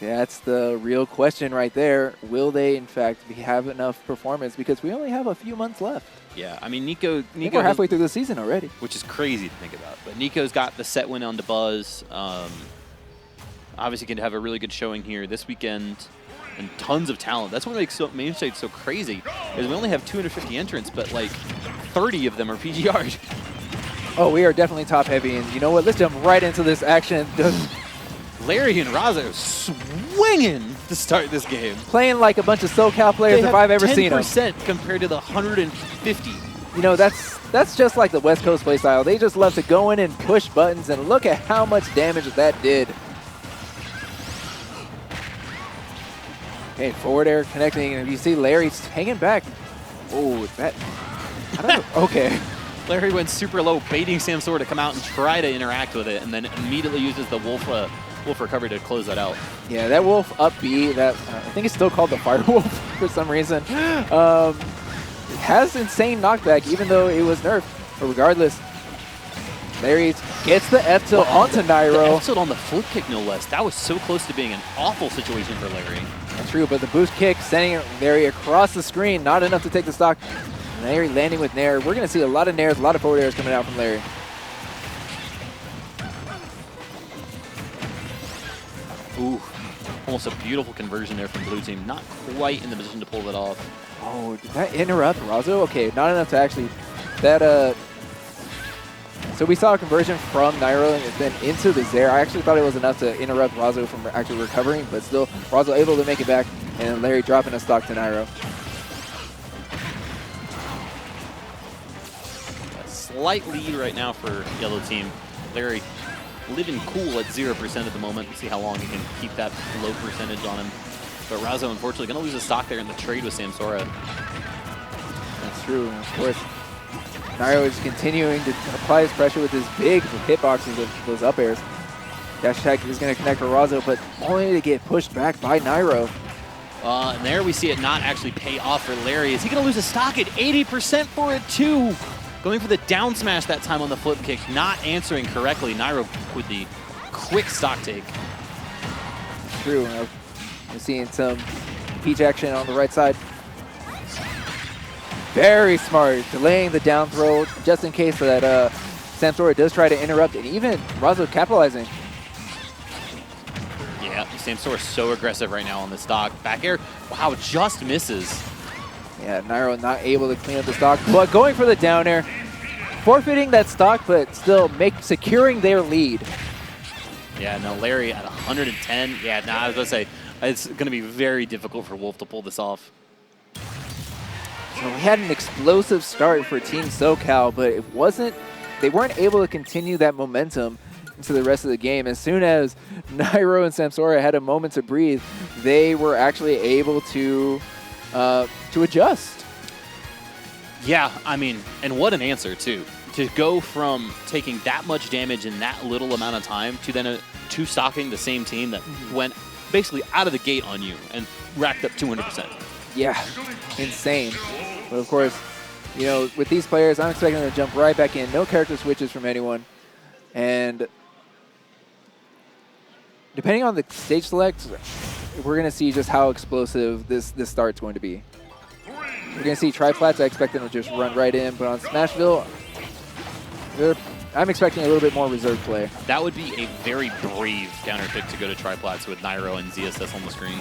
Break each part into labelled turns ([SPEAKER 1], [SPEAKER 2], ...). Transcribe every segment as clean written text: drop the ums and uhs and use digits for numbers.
[SPEAKER 1] That's the real question right there. Will they, in fact, have enough performance? Because we only have a few months left.
[SPEAKER 2] Yeah, I mean, Nico
[SPEAKER 1] we're halfway through the season already.
[SPEAKER 2] Which is crazy to think about. But Nico's got the set win on Buzz. Obviously can have a really good showing here this weekend. And tons of talent. That's what makes Mainstage so crazy, is we only have 250 entrants, but like 30 of them are PGR'd.
[SPEAKER 1] Oh, we are definitely top heavy. And you know what? Let's jump right into this action.
[SPEAKER 2] Larry and Razo swinging to start this game.
[SPEAKER 1] Playing like a bunch of SoCal players if I've ever seen them.
[SPEAKER 2] 10% compared to the 150.
[SPEAKER 1] You know, that's just like the West Coast play style. They just love to go in and push buttons, and look at how much damage that did. Okay, forward air connecting, and you see Larry's hanging back. Oh, that... I don't know. Okay.
[SPEAKER 2] Larry went super low, baiting Samsora to come out and try to interact with it, and then immediately uses the Wolf recovery to close that out.
[SPEAKER 1] Yeah, that Wolf up B, that I think it's still called the Fire Wolf for some reason, has insane knockback, even though it was nerfed. But regardless, Larry gets the F tilt onto Nairo.
[SPEAKER 2] The F tilt on the flip kick, no less. That was so close to being an awful situation for Larry.
[SPEAKER 1] That's true, but the boost kick sending Larry across the screen, not enough to take the stock. Larry landing with Nair. We're going to see a lot of Nairs, a lot of forward airs coming out from Larry.
[SPEAKER 2] Ooh, almost a beautiful conversion there from Blue Team. Not quite in the position to pull that off.
[SPEAKER 1] Oh, did that interrupt Razo? Okay, not enough to actually... So we saw a conversion from Nairo and then into the Zair. I actually thought it was enough to interrupt Razo from actually recovering, but still, Razo able to make it back, and Larry dropping a stock to Nairo.
[SPEAKER 2] A slight lead right now for Yellow Team. Larry living cool at 0% at the moment. We'll see how long he can keep that low percentage on him. But Razo, unfortunately, going to lose a stock there in the trade with Samsora.
[SPEAKER 1] That's true, and of course. Nairo is continuing to apply his pressure with his big hitboxes of those up airs. Dash attack is going to connect for Razo, but only to get pushed back by Nairo.
[SPEAKER 2] And there we see it not actually pay off for Larry. Is he going to lose a stock at 80% for it too? Going for the down smash that time on the flip kick, not answering correctly. Nairo with the quick stock take.
[SPEAKER 1] True. We're seeing some peach action on the right side. Very smart, delaying the down throw just in case that Samsora does try to interrupt, and even Razo capitalizing.
[SPEAKER 2] Yeah, Samsora so aggressive right now on the stock. Back air, wow, just misses.
[SPEAKER 1] Yeah, Nairo not able to clean up the stock, but going for the down air, forfeiting that stock, but still securing their lead.
[SPEAKER 2] Yeah, no, Larry at 110. Yeah, no, I was going to say, it's going to be very difficult for Wolf to pull this off.
[SPEAKER 1] So we had an explosive start for Team SoCal, but they weren't able to continue that momentum into the rest of the game. As soon as Nairo and Samsora had a moment to breathe, they were actually able to adjust.
[SPEAKER 2] Yeah, I mean, and what an answer too. To go from taking that much damage in that little amount of time to then two stocking the same team that went basically out of the gate on you and racked up 200%.
[SPEAKER 1] Yeah, insane. But of course, you know, with these players, I'm expecting them to jump right back in. No character switches from anyone. And depending on the stage select, we're going to see just how explosive this start's going to be. We're going to see triplats. I expect them to just run right in. But on Smashville, I'm expecting a little bit more reserved play.
[SPEAKER 2] That would be a very brave counter pick to go to triplats with Nairo and ZSS on the screen.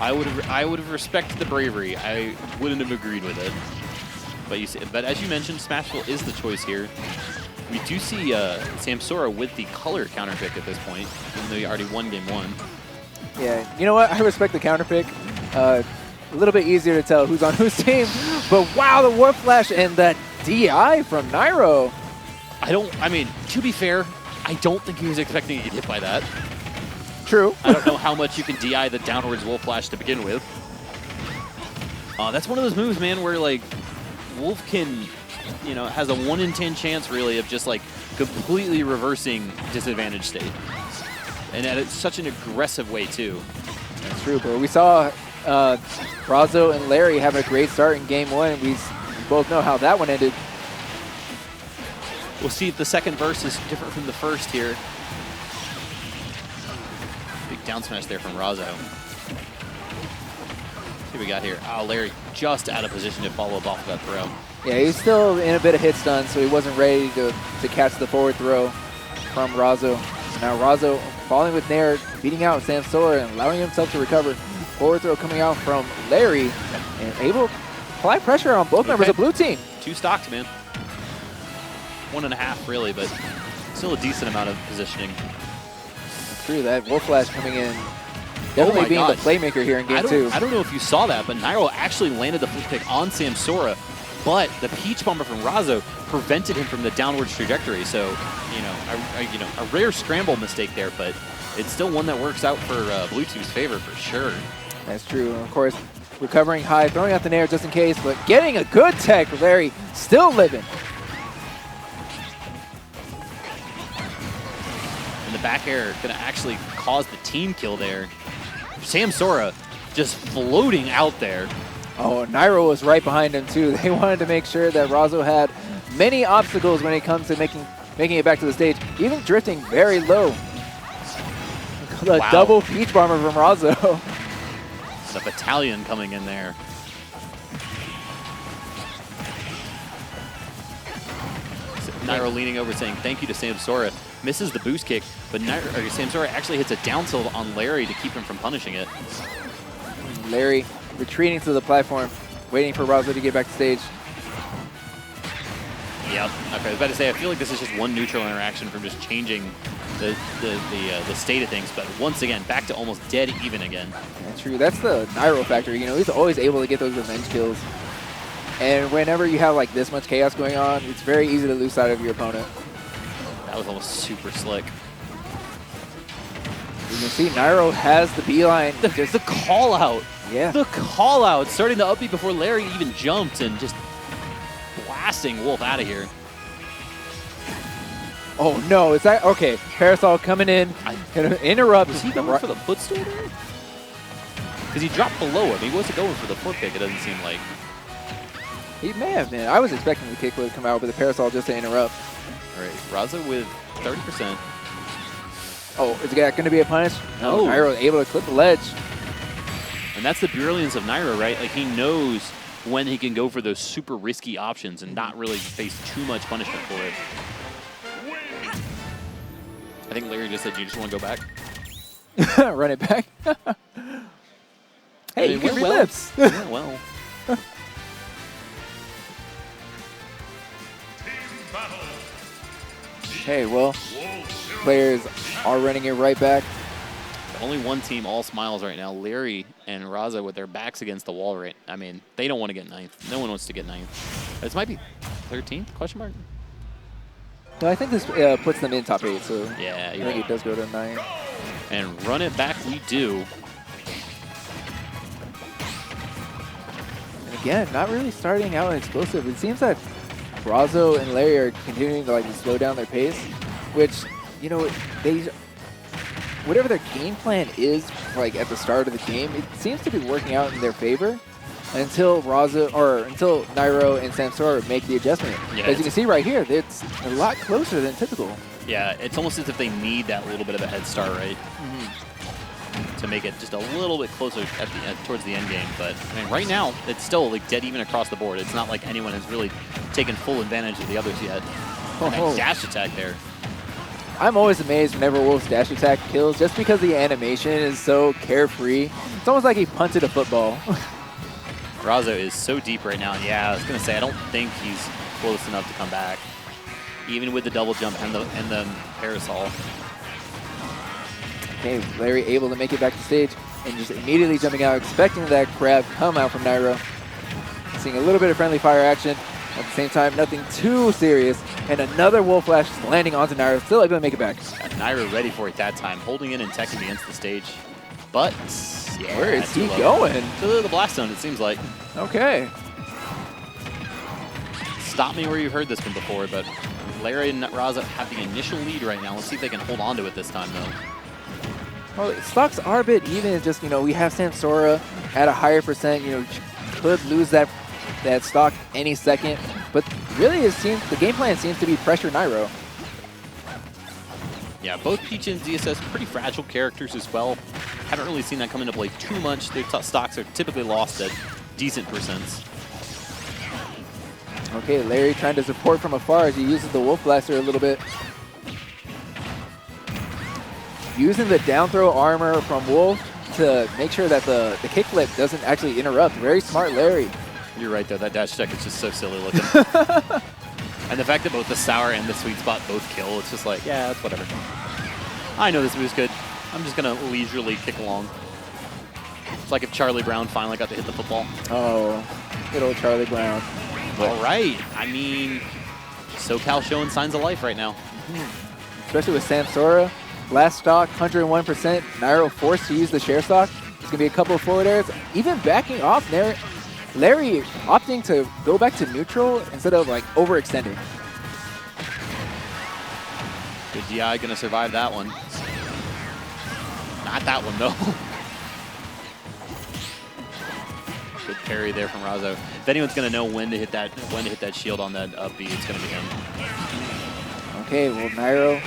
[SPEAKER 2] I would have respected the bravery. I wouldn't have agreed with it. But as you mentioned, Smashville is the choice here. We do see Samsora with the color counter pick at this point, even though he already won game one.
[SPEAKER 1] Yeah, you know what? I respect the counter pick. A little bit easier to tell who's on whose team. But wow, the Warp Flash and that DI from Nairo.
[SPEAKER 2] I mean, to be fair, I don't think he was expecting to get hit by that.
[SPEAKER 1] True.
[SPEAKER 2] I don't know how much you can DI the downwards Wolf Flash to begin with. That's one of those moves, man, where like Wolf can, you know, has a 1 in 10 chance really of just like completely reversing disadvantage state. And at such an aggressive way too.
[SPEAKER 1] That's true, but we saw Razo and Larry have a great start in game one, and we both know how that one ended.
[SPEAKER 2] We'll see if the second verse is different from the first here. down smash there from Razo. See what we got here. Oh, Larry just out of position to follow up off of that throw.
[SPEAKER 1] Yeah, he's still in a bit of hit stun, so he wasn't ready to catch the forward throw from Razo. So now Razo falling with Nair, beating out Samsora and allowing himself to recover. Forward throw coming out from Larry and able to apply pressure on both members of blue team.
[SPEAKER 2] 2 stocks, man. 1.5 really, but still a decent amount of positioning.
[SPEAKER 1] True that. Wolf Flash coming in. Definitely being the playmaker here in game 2.
[SPEAKER 2] I don't know if you saw that, but Nairo actually landed the flip pick on Samsora, but the Peach Bomber from Razo prevented him from the downwards trajectory. So, a rare scramble mistake there, but it's still one that works out for Blue Team's favor for sure.
[SPEAKER 1] That's true. Of course, recovering high, throwing out the Nair just in case, but getting a good tech. Larry still living.
[SPEAKER 2] And the back air going to actually cause the team kill there. Samsora just floating out there.
[SPEAKER 1] Oh, Nairo was right behind him too. They wanted to make sure that Razo had many obstacles when it comes to making it back to the stage, even drifting very low. The double Peach Bomber from Razo.
[SPEAKER 2] The battalion coming in there. Nairo leaning over saying thank you to Samsora. Misses the boost kick, but Samsora actually hits a down tilt on Larry to keep him from punishing it.
[SPEAKER 1] Larry retreating to the platform, waiting for Razo to get back to stage.
[SPEAKER 2] Yep. Okay, I was about to say, I feel like this is just one neutral interaction from just changing the state of things, but once again, back to almost dead even again.
[SPEAKER 1] That's true. That's the Nairo factor. He's always able to get those revenge kills. And whenever you have like this much chaos going on, it's very easy to lose sight of your opponent.
[SPEAKER 2] That was almost super slick.
[SPEAKER 1] You can see Nairo has the beeline.
[SPEAKER 2] The call out.
[SPEAKER 1] Yeah.
[SPEAKER 2] The call out, starting the upbeat before Larry even jumped and just blasting Wolf out of here.
[SPEAKER 1] Oh no, is that okay? Parasol coming in, gonna interrupt.
[SPEAKER 2] Was he going for the footstool there? Because he dropped below him. He wasn't going for the foot pick, it doesn't seem like.
[SPEAKER 1] He may have been. I was expecting the kick would come out, but the Parasol just to interrupt.
[SPEAKER 2] All right, Razo with 30%.
[SPEAKER 1] Oh, is that going to be a punish?
[SPEAKER 2] No.
[SPEAKER 1] Nairo able to clip the ledge.
[SPEAKER 2] And that's the brilliance of Nairo, right? Like, he knows when he can go for those super risky options and not really face too much punishment for it. I think Larry just said, you just want to go back?
[SPEAKER 1] Run it back. Hey, you can relips.
[SPEAKER 2] Yeah, well.
[SPEAKER 1] Okay, well, players are running it right back.
[SPEAKER 2] Only one team all smiles right now. Larry and Razo with their backs against the wall, right? I mean, they don't want to get 9th. No one wants to get 9th. This might be 13th, question mark?
[SPEAKER 1] No, I think this puts them in top 8, so
[SPEAKER 2] yeah,
[SPEAKER 1] I think it does go to 9.
[SPEAKER 2] And run it back we do.
[SPEAKER 1] And again, not really starting out explosive. It seems that Razo and Larry are continuing to slow down their pace, which, whatever their game plan is, at the start of the game, it seems to be working out in their favor until Nairo and Samsora make the adjustment.
[SPEAKER 2] Yeah,
[SPEAKER 1] as you can see right here, it's a lot closer than typical.
[SPEAKER 2] Yeah, it's almost as if they need that little bit of a head start, right? To make it just a little bit closer at the end, towards the end game. But I mean, right now, it's still dead even across the board. It's not like anyone has really taken full advantage of the others yet. Nice dash attack there.
[SPEAKER 1] I'm always amazed whenever Wolf's dash attack kills, just because the animation is so carefree. It's almost like he punted a football.
[SPEAKER 2] Razo is so deep right now. Yeah, I was gonna say, I don't think he's close enough to come back, even with the double jump and the parasol. Okay,
[SPEAKER 1] Larry able to make it back to stage and just immediately jumping out, expecting that grab come out from Nairo. Seeing a little bit of friendly fire action. At the same time, nothing too serious. And another Wolf Flash landing onto Nairo, still able to make it back.
[SPEAKER 2] And Nairo ready for it that time, holding in and teching against the stage. But, yeah.
[SPEAKER 1] Where is he going?
[SPEAKER 2] To the blast zone, it seems like.
[SPEAKER 1] Okay.
[SPEAKER 2] Stop me where you've heard this one before, but Larry and Razo have the initial lead right now. Let's see if they can hold on to it this time, though.
[SPEAKER 1] Well, stocks are a bit even. It's just, we have Samsora at a higher percent, could lose that stock any second. But really, it seems the game plan seems to be pressure Nairo.
[SPEAKER 2] Yeah, both Peach and ZSS pretty fragile characters as well. Haven't really seen that come into play too much. Their stocks are typically lost at decent percents.
[SPEAKER 1] Okay, Larry trying to support from afar as he uses the Wolf Blaster a little bit. Using the down throw armor from Wolf to make sure that the kickflip doesn't actually interrupt. Very smart Larry.
[SPEAKER 2] You're right, though. That dash check is just so silly looking. And the fact that both the Sour and the Sweet Spot both kill, it's just like, yeah, it's whatever. I know this move's good. I'm just going to leisurely kick along. It's like if Charlie Brown finally got to hit the football.
[SPEAKER 1] Oh, good old Charlie Brown.
[SPEAKER 2] All right. I mean, SoCal showing signs of life right now.
[SPEAKER 1] Especially with Samsora. Last stock, 101%. Nairo forced to use the share stock. There's going to be a couple of forward airs. Even backing off there. Larry opting to go back to neutral instead of like overextending.
[SPEAKER 2] Good DI going to survive that one. Not that one though. Good parry there from Razo. If anyone's going to know when to hit that shield on that up B, it's going to be him.
[SPEAKER 1] Okay, well Nairo,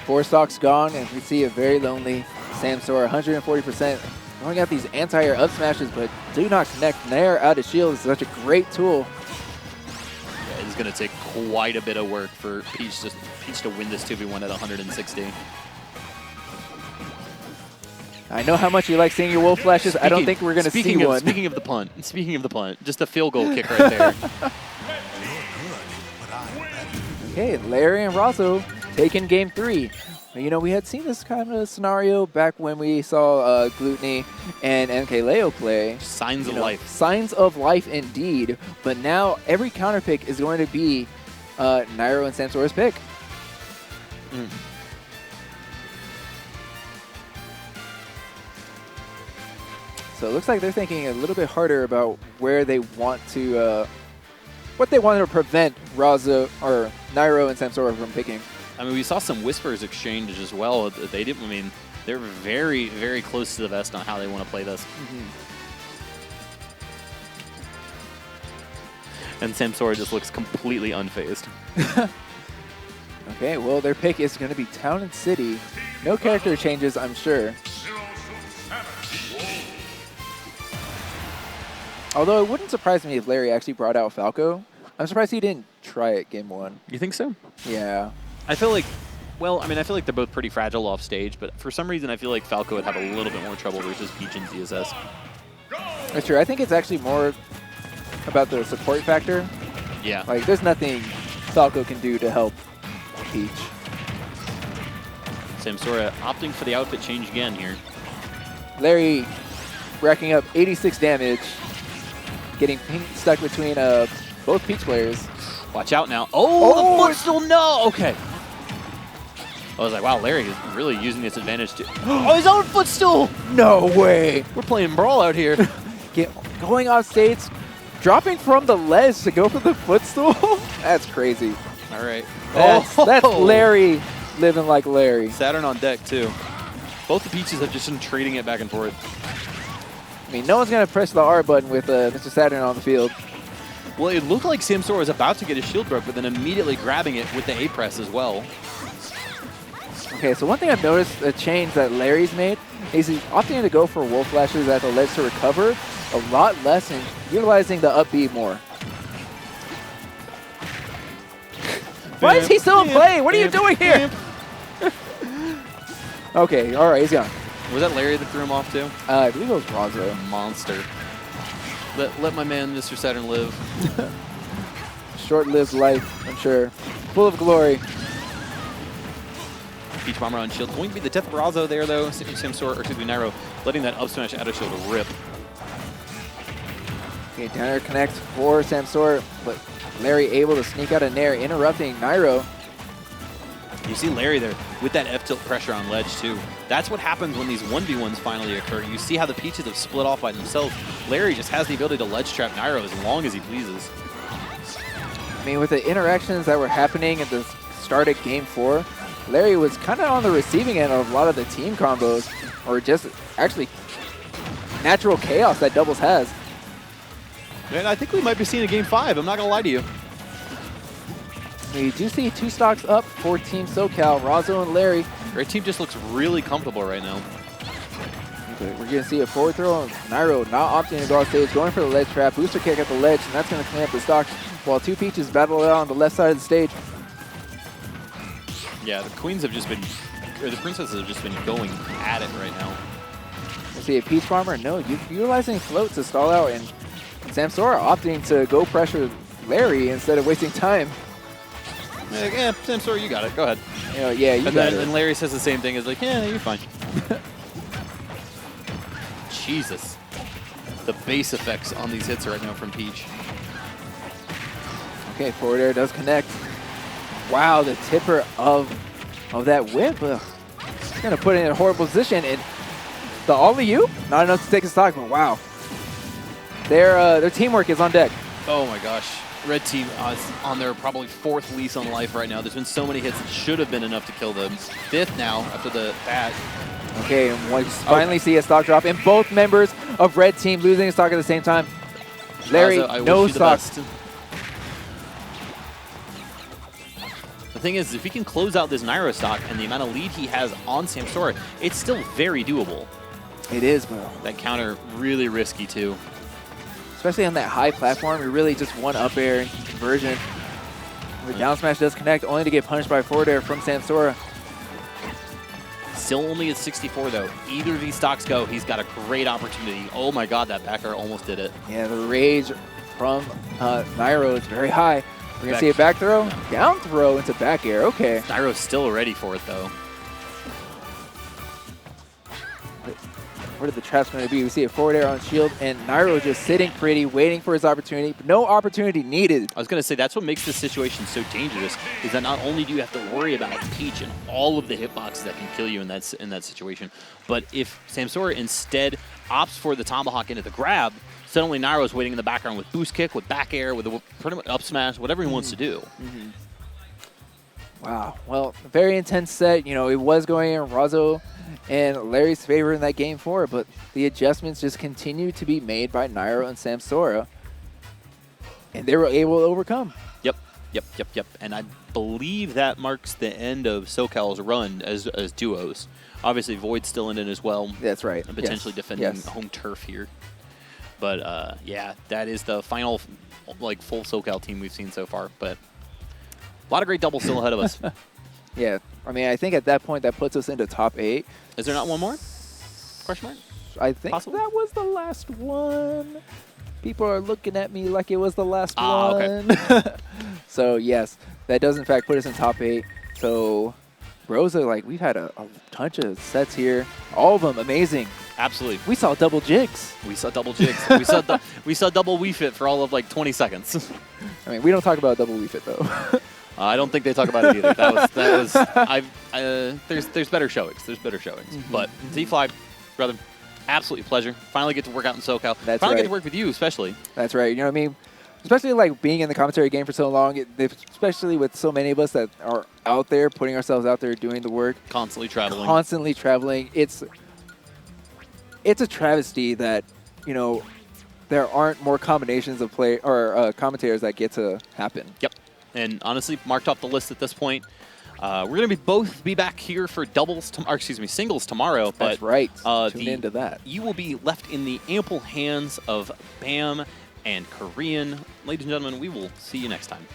[SPEAKER 1] 4 stocks gone, and we see a very lonely Samsora, 140%. Throwing out these anti-air up smashes, but do not connect. Nair out of shield is such a great tool.
[SPEAKER 2] Yeah, it's going to take quite a bit of work for Peach to win this 2v1 at 160.
[SPEAKER 1] I know how much you like seeing your wolf flashes. I don't think we're going to see one.
[SPEAKER 2] Speaking of the punt, just a field goal kick right there.
[SPEAKER 1] Okay, Larry and Razo taking game 3. You know, we had seen this kind of scenario back when we saw Gluttony and MKLeo play.
[SPEAKER 2] Signs of life.
[SPEAKER 1] Signs of life indeed. But now every counter pick is going to be Nairo and Samsora's pick. So it looks like they're thinking a little bit harder about where they want to, what they want to prevent Razo or Nairo and Samsora from picking.
[SPEAKER 2] I mean, we saw some whispers exchanged as well. They didn't. I mean, they're very, very close to the vest on how they want to play this. And Samsora just looks completely unfazed.
[SPEAKER 1] Okay, well, their pick is going to be Town and City. No character changes, I'm sure. Although it wouldn't surprise me if Larry actually brought out Falco. I'm surprised he didn't try it game 1.
[SPEAKER 2] You think so?
[SPEAKER 1] Yeah.
[SPEAKER 2] I feel like, well, I mean, I feel like they're both pretty fragile off stage, but for some reason I feel like Falco would have a little bit more trouble versus Peach and ZSS.
[SPEAKER 1] That's true. I think it's actually more about the support factor.
[SPEAKER 2] Yeah.
[SPEAKER 1] Like, there's nothing Falco can do to help Peach.
[SPEAKER 2] Samsora opting for the outfit change again here.
[SPEAKER 1] Larry racking up 86 damage, getting stuck between both Peach players.
[SPEAKER 2] Watch out now. Oh, the footstool, no! Okay. I was like, wow, Larry is really using this advantage to... Oh, his own footstool!
[SPEAKER 1] No way!
[SPEAKER 2] We're playing Brawl out here.
[SPEAKER 1] Going off stage, dropping from the ledge to go for the footstool? That's crazy.
[SPEAKER 2] All right.
[SPEAKER 1] That's Larry living like Larry.
[SPEAKER 2] Saturn on deck, too. Both the Peaches have just been trading it back and forth.
[SPEAKER 1] I mean, no one's going to press the R button with Mr. Saturn on the field.
[SPEAKER 2] Well, it looked like Samsora was about to get his shield broke, but then immediately grabbing it with the A press as well.
[SPEAKER 1] Okay, so one thing I've noticed, a change that Larry's made, is he's opting to go for Wolf Flashes at the ledge to recover a lot less and utilizing the up B more. Why is he still in play? What are you doing here? Okay, all right, he's gone.
[SPEAKER 2] Was that Larry that threw him off too?
[SPEAKER 1] I believe it was Razo.
[SPEAKER 2] Monster. Let my man, Mr. Saturn, live.
[SPEAKER 1] Short-lived life, I'm sure. Full of glory.
[SPEAKER 2] Peach Bomber on shield. Going to be the death of Razo there, though. Samsora, or excuse me, Nairo, letting that up smash out of shield rip.
[SPEAKER 1] Okay, down air connect for Samsora, but Larry able to sneak out a Nair, interrupting Nairo.
[SPEAKER 2] You see Larry there with that F-tilt pressure on ledge, too. That's what happens when these 1v1s finally occur. You see how the Peaches have split off by themselves. Larry just has the ability to ledge trap Nairo as long as he pleases.
[SPEAKER 1] I mean, with the interactions that were happening at the start of Game 4, Larry was kind of on the receiving end of a lot of the team combos, or just actually natural chaos that Doubles has.
[SPEAKER 2] Man, I think we might be seeing a Game 5. I'm not going to lie to you.
[SPEAKER 1] We do see 2 stocks up for Team SoCal. Razo and Larry
[SPEAKER 2] Red team just looks really comfortable right now.
[SPEAKER 1] Okay, we're going to see a forward throw. Nairo not opting to go off stage, going for the ledge trap. Booster kick at the ledge, and that's going to clean up the stock while two Peaches battle it out on the left side of the stage.
[SPEAKER 2] Yeah, the queens have just been, or the princesses have just been going at it right now.
[SPEAKER 1] We'll see a Peach Farmer. No, utilizing float to stall out, and Samsora opting to go pressure Larry instead of wasting time.
[SPEAKER 2] Yeah, Samsora, you got it. Go ahead.
[SPEAKER 1] You know, yeah, you got it.
[SPEAKER 2] And Larry says the same thing. Is like, yeah, you're fine. Jesus. The bass effects on these hits right now from Peach.
[SPEAKER 1] Okay, forward air does connect. Wow, the tipper of that whip. It's going to put it in a horrible position. And the alley-oop, not enough to take a stock, but wow. Their teamwork is on deck.
[SPEAKER 2] Oh my gosh. Red team is on their probably 4th lease on life right now. There's been so many hits that should have been enough to kill them. 5th now after the bat.
[SPEAKER 1] Okay, and we finally see a stock drop, and both members of Red Team losing a stock at the same time. Larry,
[SPEAKER 2] Razo,
[SPEAKER 1] no stock.
[SPEAKER 2] The thing is, if he can close out this Nairo stock and the amount of lead he has on Samsora, it's still very doable.
[SPEAKER 1] It is, bro.
[SPEAKER 2] That counter really risky too.
[SPEAKER 1] Especially on that high platform, you're really just one up air conversion. The down smash does connect, only to get punished by forward air from Samsora.
[SPEAKER 2] Still only at 64 though. Either of these stocks go, he's got a great opportunity. Oh my god, that back air almost did it.
[SPEAKER 1] Yeah, the rage from Nairo is very high. We're going to see a back throw, down throw into back air. Okay.
[SPEAKER 2] Nairo's still ready for it though.
[SPEAKER 1] What are the traps going to be? We see a forward air on shield, and Nairo just sitting pretty, waiting for his opportunity, but no opportunity needed.
[SPEAKER 2] I was going to say, that's what makes this situation so dangerous, is that not only do you have to worry about Peach and all of the hitboxes that can kill you in that situation, but if Samsora instead opts for the tomahawk into the grab, suddenly Nairo's waiting in the background with boost kick, with back air, with a pretty much up smash, whatever he wants to do.
[SPEAKER 1] Wow. Well, very intense set. You know, it was going in Razo and Larry's favor in that game 4, but the adjustments just continue to be made by Nairo and Samsora, and they were able to overcome.
[SPEAKER 2] Yep. And I believe that marks the end of SoCal's run as duos. Obviously, Void's still in it as well.
[SPEAKER 1] That's right.
[SPEAKER 2] And potentially defending home turf here. But yeah, that is the final like full SoCal team we've seen so far. But a lot of great doubles still ahead of us.
[SPEAKER 1] Yeah, I mean, I think at that point that puts us into top 8.
[SPEAKER 2] Is there not one more? Question mark?
[SPEAKER 1] I think
[SPEAKER 2] Possible?
[SPEAKER 1] that was the last one. People are looking at me like it was the last one.
[SPEAKER 2] Okay.
[SPEAKER 1] So yes, that does in fact put us in top 8. So Rosa, like, we've had a bunch of sets here. All of them amazing.
[SPEAKER 2] Absolutely.
[SPEAKER 1] We saw double jigs.
[SPEAKER 2] We saw double jigs. we saw double Wii Fit for all of like 20 seconds.
[SPEAKER 1] I mean, we don't talk about double Wii Fit though.
[SPEAKER 2] I don't think they talk about it either. There's better showings. There's better showings. But Z-Fly, brother, absolutely pleasure. Finally get to work out in SoCal.
[SPEAKER 1] That's
[SPEAKER 2] Finally
[SPEAKER 1] right.
[SPEAKER 2] get to work with you, especially.
[SPEAKER 1] That's right. You know what I mean? Especially like being in the commentary game for so long, especially with so many of us that are out there, putting ourselves out there, doing the work.
[SPEAKER 2] Constantly traveling. It's
[SPEAKER 1] a travesty that, you know, there aren't more combinations of play or commentators that get to happen.
[SPEAKER 2] Yep. And honestly, marked off the list at this point. We're going to both be back here for singles tomorrow.
[SPEAKER 1] That's right. Tune into that.
[SPEAKER 2] You will be left in the ample hands of BAM and Korean. Ladies and gentlemen, we will see you next time.